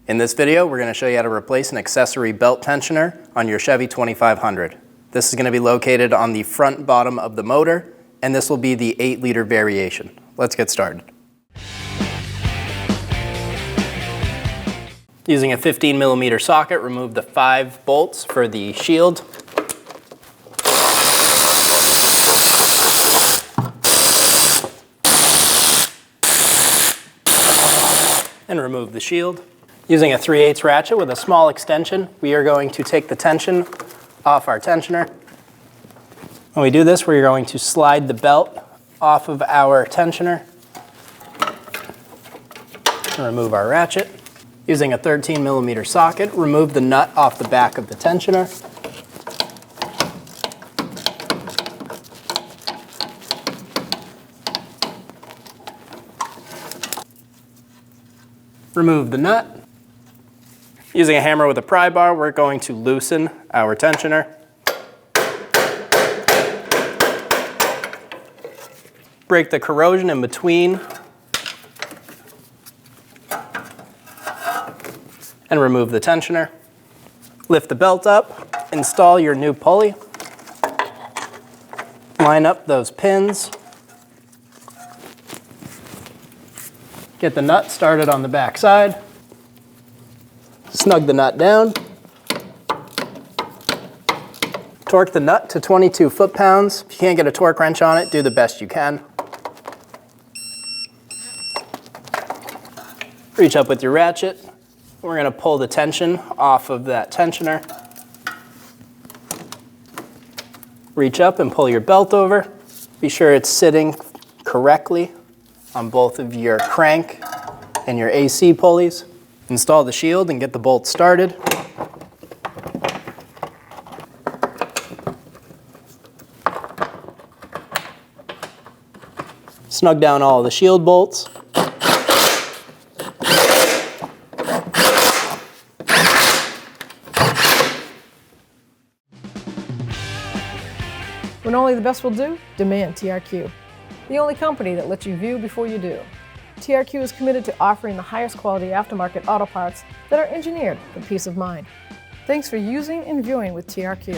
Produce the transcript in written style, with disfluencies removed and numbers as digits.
In this video, we're going to show you how to replace an accessory belt tensioner on your Chevy 2500. This is going to be located on the front bottom of the motor, and this will be the 8-liter variation. Let's get started. Using a 15mm socket, remove the 5 bolts for the shield. And remove the shield. Using a 3/8 ratchet with a small extension, we are going to take the tension off our tensioner. When we do this, we're going to slide the belt off of our tensioner and remove our ratchet. Using a 13mm socket, remove the nut off the back of the tensioner. Remove the nut. Using a hammer with a pry bar, we're going to loosen our tensioner. Break the corrosion in between. And remove the tensioner. Lift the belt up, install your new pulley. Line up those pins. Get the nut started on the back side. Snug the nut down. Torque the nut to 22 foot-pounds. If you can't get a torque wrench on it, do the best you can. Reach up with your ratchet. We're going to pull the tension off of that tensioner. Reach up and pull your belt over. Be sure it's sitting correctly on both of your crank and your AC pulleys. Install the shield and get the bolt started. Snug down all of the shield bolts. When only the best will do, demand TRQ. The only company that lets you view before you do. TRQ is committed to offering the highest quality aftermarket auto parts that are engineered for peace of mind. Thanks for using and viewing with TRQ.